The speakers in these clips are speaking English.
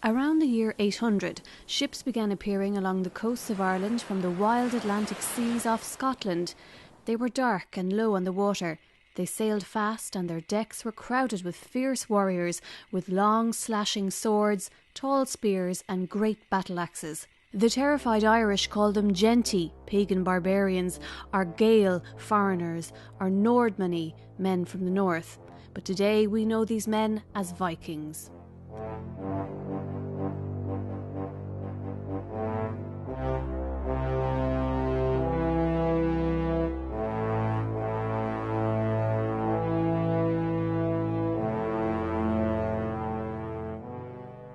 Around the year 800, ships began appearing along the coasts of Ireland from the wild Atlantic seas off Scotland. They were dark and low on the water. They sailed fast and their decks were crowded with fierce warriors with long slashing swords, tall spears and great battle axes. The terrified Irish called them genti, pagan barbarians, or Gael, foreigners, or Nordmani, men from the north. But today we know these men as Vikings.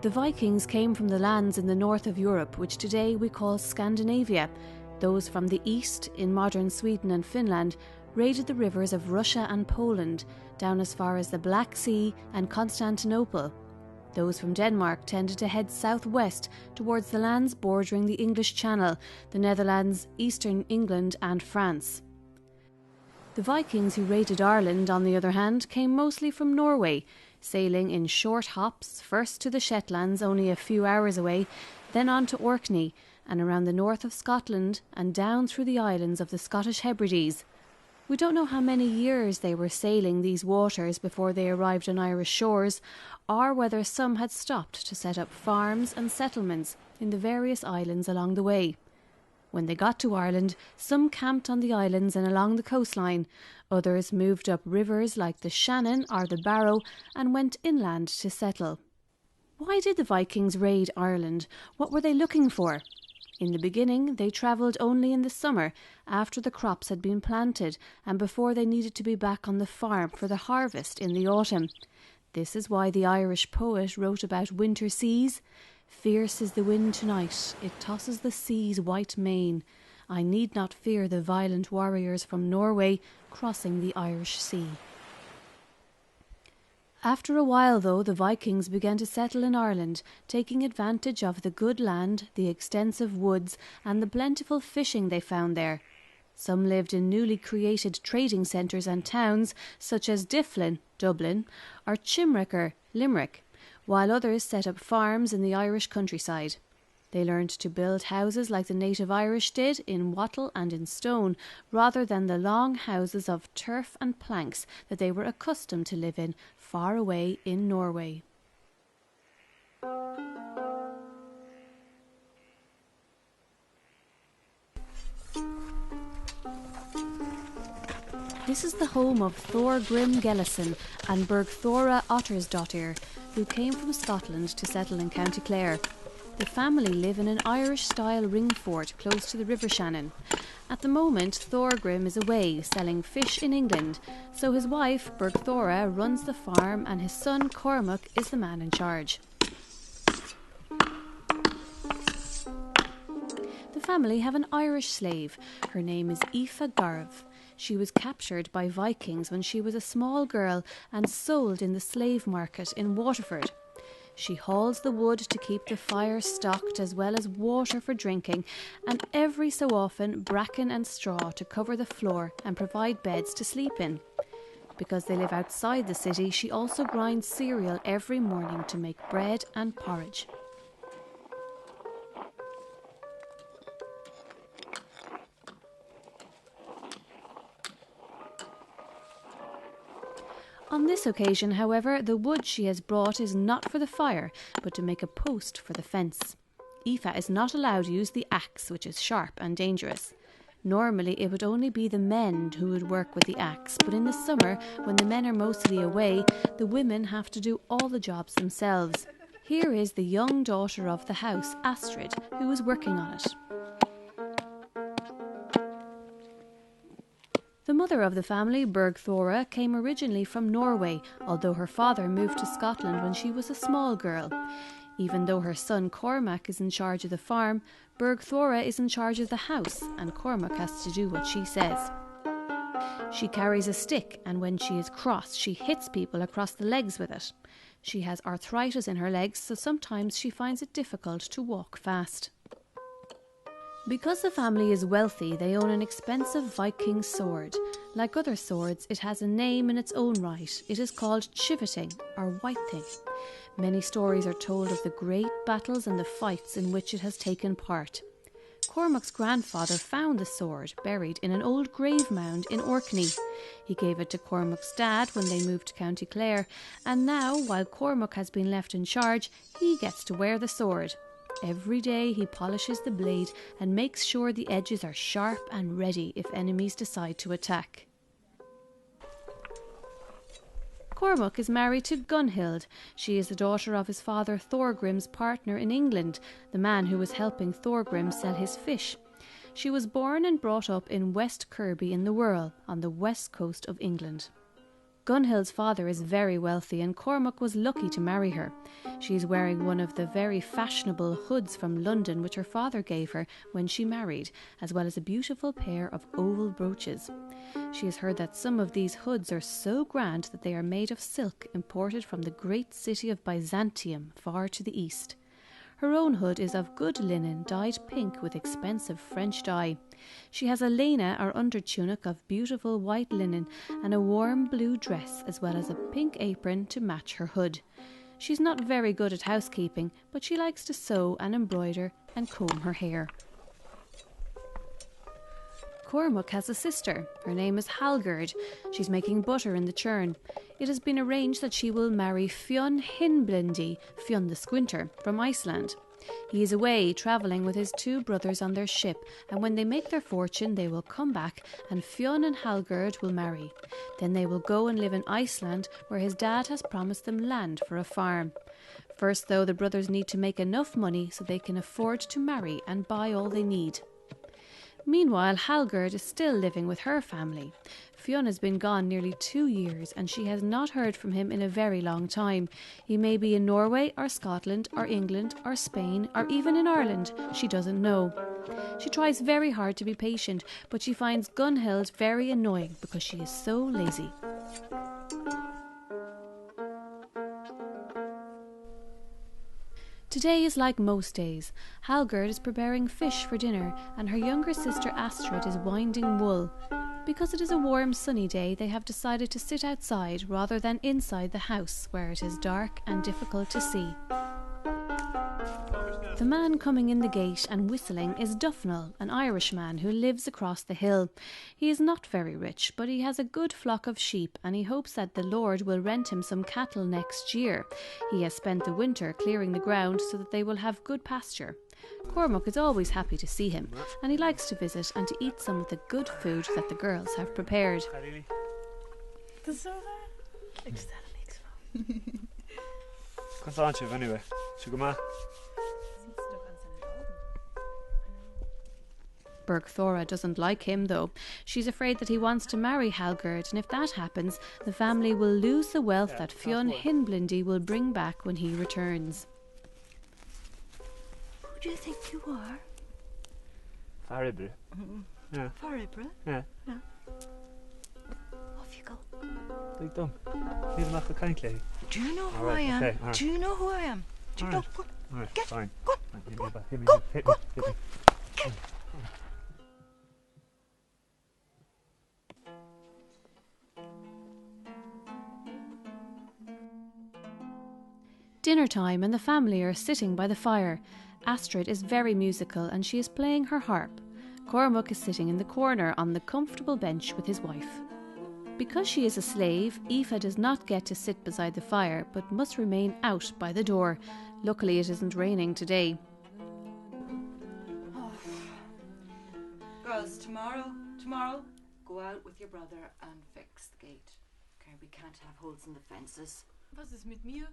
The Vikings came from the lands in the north of Europe, which today we call Scandinavia. Those from the east, in modern Sweden and Finland, raided the rivers of Russia and Poland, down as far as the Black Sea and Constantinople. Those from Denmark tended to head southwest towards the lands bordering the English Channel, the Netherlands, eastern England and France. The Vikings who raided Ireland, on the other hand, came mostly from Norway, sailing in short hops, first to the Shetlands only a few hours away, then on to Orkney and around the north of Scotland and down through the islands of the Scottish Hebrides. We don't know how many years they were sailing these waters before they arrived on Irish shores, or whether some had stopped to set up farms and settlements in the various islands along the way. When they got to Ireland, some camped on the islands and along the coastline. Others moved up rivers like the Shannon or the Barrow and went inland to settle. Why did the Vikings raid Ireland? What were they looking for? In the beginning, they travelled only in the summer, after the crops had been planted and before they needed to be back on the farm for the harvest in the autumn. This is why the Irish poet wrote about winter seas. Fierce is the wind tonight, it tosses the sea's white mane. I need not fear the violent warriors from Norway crossing the Irish Sea. After a while, though, the Vikings began to settle in Ireland, taking advantage of the good land, the extensive woods and the plentiful fishing they found there. Some lived in newly created trading centres and towns such as Difflin, Dublin, or Chimricker, Limerick, while others set up farms in the Irish countryside. They learned to build houses like the native Irish did, in wattle and in stone, rather than the long houses of turf and planks that they were accustomed to live in far away in Norway. This is the home of Thorgrim Gellison and Bergthora Ottersdottir, who came from Scotland to settle in County Clare. The family live in an Irish-style ring fort close to the River Shannon. At the moment, Thorgrim is away selling fish in England, so his wife, Bergthora, runs the farm and his son, Cormac, is the man in charge. The family have an Irish slave. Her name is Aoife Garv. She was captured by Vikings when she was a small girl and sold in the slave market in Waterford. She hauls the wood to keep the fire stocked as well as water for drinking, and every so often bracken and straw to cover the floor and provide beds to sleep in. Because they live outside the city, she also grinds cereal every morning to make bread and porridge. On this occasion, however, the wood she has brought is not for the fire, but to make a post for the fence. Aoife is not allowed to use the axe, which is sharp and dangerous. Normally it would only be the men who would work with the axe, but in the summer, when the men are mostly away, the women have to do all the jobs themselves. Here is the young daughter of the house, Astrid, who is working on it. The mother of the family, Bergthora, came originally from Norway, although her father moved to Scotland when she was a small girl. Even though her son Cormac is in charge of the farm, Bergthora is in charge of the house, and Cormac has to do what she says. She carries a stick, and when she is cross, she hits people across the legs with it. She has arthritis in her legs, so sometimes she finds it difficult to walk fast. Because the family is wealthy, they own an expensive Viking sword. Like other swords, it has a name in its own right. It is called chiveting, or white thing. Many stories are told of the great battles and the fights in which it has taken part. Cormac's grandfather found the sword buried in an old grave mound in Orkney. He gave it to Cormac's dad when they moved to County Clare, and now, while Cormac has been left in charge, he gets to wear the sword. Every day he polishes the blade and makes sure the edges are sharp and ready if enemies decide to attack. Cormac is married to Gunhild. She is the daughter of his father Thorgrim's partner in England, the man who was helping Thorgrim sell his fish. She was born and brought up in West Kirby in the Wirral, on the west coast of England. Gunhild's father is very wealthy and Cormac was lucky to marry her. She is wearing one of the very fashionable hoods from London which her father gave her when she married, as well as a beautiful pair of oval brooches. She has heard that some of these hoods are so grand that they are made of silk imported from the great city of Byzantium far to the east. Her own hood is of good linen dyed pink with expensive French dye. She has a lena or undertunic of beautiful white linen and a warm blue dress as well as a pink apron to match her hood. She's not very good at housekeeping, but she likes to sew and embroider and comb her hair. Cormac has a sister. Her name is Hallgerd. She's making butter in the churn. It has been arranged that she will marry Fionn Hinblindi, Fionn the Squinter, from Iceland. He is away travelling with his two brothers on their ship, and when they make their fortune they will come back and Fionn and Hallgerd will marry. Then they will go and live in Iceland, where his dad has promised them land for a farm. First, though, the brothers need to make enough money so they can afford to marry and buy all they need. Meanwhile, Hallgerd is still living with her family. Fionn has been gone nearly 2 years and she has not heard from him in a very long time. He may be in Norway or Scotland or England or Spain or even in Ireland. She doesn't know. She tries very hard to be patient, but she finds Gunhild very annoying because she is so lazy. Today is like most days. Hallgerd is preparing fish for dinner and her younger sister Astrid is winding wool. Because it is a warm sunny day, they have decided to sit outside rather than inside the house where it is dark and difficult to see. The man coming in the gate and whistling is Dufnell, an Irishman who lives across the hill. He is not very rich, but he has a good flock of sheep and he hopes that the Lord will rent him some cattle next year. He has spent the winter clearing the ground so that they will have good pasture. Cormac is always happy to see him and he likes to visit and to eat some of the good food that the girls have prepared. Bergthora doesn't like him though. She's afraid that he wants to marry Hallgerd, and if that happens, the family will lose the wealth that Fionn Hinblindi will bring back when he returns. Who do you think you are? Faribra. Yeah. Faribra? Yeah. Yeah. Off you go. Big dumb. He's not the kind lady. Do you know who All right, I am? okay, all right. Do you know who I am? Do you All know? right. Go, Alright, get, fine. go, Hit go, me, hit me, go, hit go, me, hit go, me. get. Dinner time and the family are sitting by the fire. Astrid is very musical and she is playing her harp. Cormac is sitting in the corner on the comfortable bench with his wife. Because she is a slave, Aoife does not get to sit beside the fire but must remain out by the door. Luckily it isn't raining today. Oh. Girls, tomorrow, go out with your brother and fix the gate. Okay, we can't have holes in the fences. Was ist mit mir?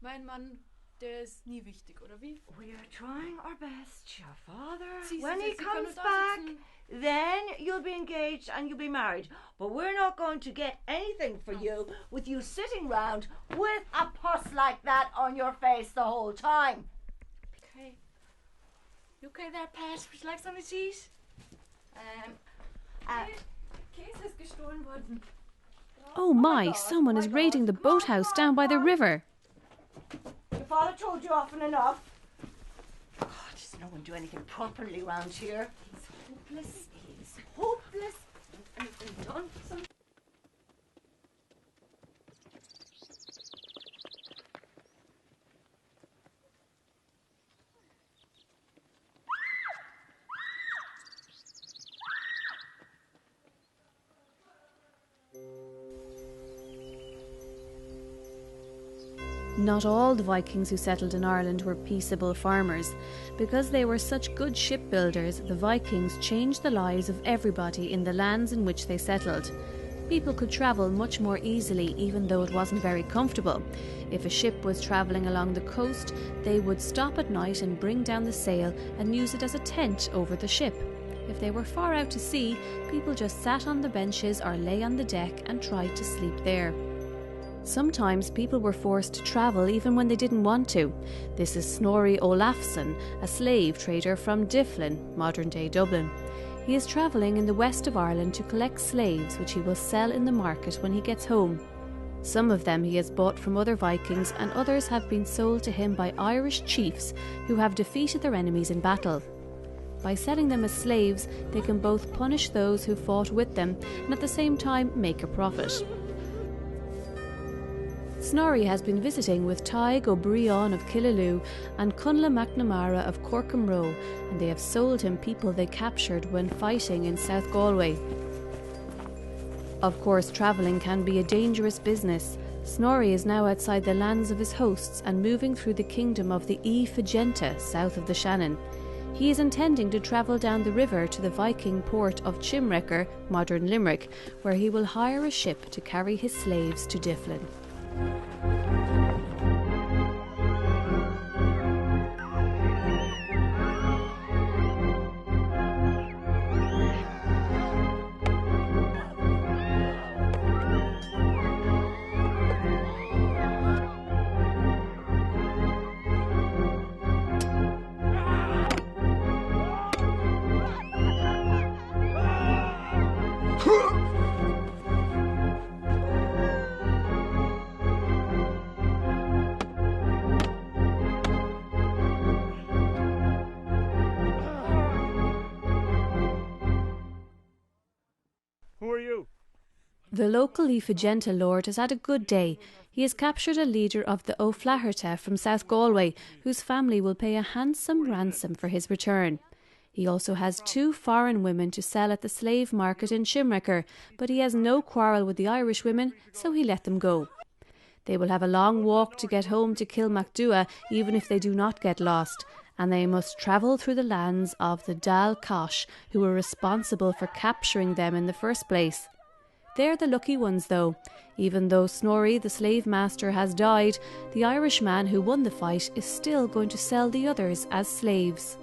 Mein Mann, der ist nie wichtig, oder wie? We are trying our best, your father. Sie When he können comes da back, sitzen. then you'll be engaged and you'll be married. But we're not going to get anything for you with you sitting round with a pus like that on your face the whole time. Okay. You okay there, Pat? Would you like something to eat? Käse ist gestohlen worden. Oh my, someone is raiding the boathouse down by the river. Your father told you often enough. God, does no one do anything properly round here? He's hopeless. He's hopeless. Anything done? Not all the Vikings who settled in Ireland were peaceable farmers. Because they were such good shipbuilders, the Vikings changed the lives of everybody in the lands in which they settled. People could travel much more easily, even though it wasn't very comfortable. If a ship was travelling along the coast, they would stop at night and bring down the sail and use it as a tent over the ship. If they were far out to sea, people just sat on the benches or lay on the deck and tried to sleep there. Sometimes people were forced to travel even when they didn't want to. This is Snorri Olafsson, a slave trader from Difflin, modern-day Dublin. He is travelling in the west of Ireland to collect slaves which he will sell in the market when he gets home. Some of them he has bought from other Vikings, and others have been sold to him by Irish chiefs who have defeated their enemies in battle. By selling them as slaves, they can both punish those who fought with them and at the same time make a profit. Snorri has been visiting with Tig O'Brien of Killaloe and Cunla McNamara of Corcomroe, and they have sold him people they captured when fighting in South Galway. Of course, travelling can be a dangerous business. Snorri is now outside the lands of his hosts and moving through the kingdom of the Figenta, south of the Shannon. He is intending to travel down the river to the Viking port of Chimrecker, modern Limerick, where he will hire a ship to carry his slaves to Difflin. Who are you? The local Figenta lord has had a good day. He has captured a leader of the O'Flaherty from South Galway, whose family will pay a handsome ransom for his return. He also has 2 foreign women to sell at the slave market in Chimrecker, but he has no quarrel with the Irish women, so he let them go. They will have a long walk to get home to Kilmacduagh, even if they do not get lost, and they must travel through the lands of the Dal Cosh, who were responsible for capturing them in the first place. They're the lucky ones, though. Even though Snorri, the slave master, has died, the Irish man who won the fight is still going to sell the others as slaves.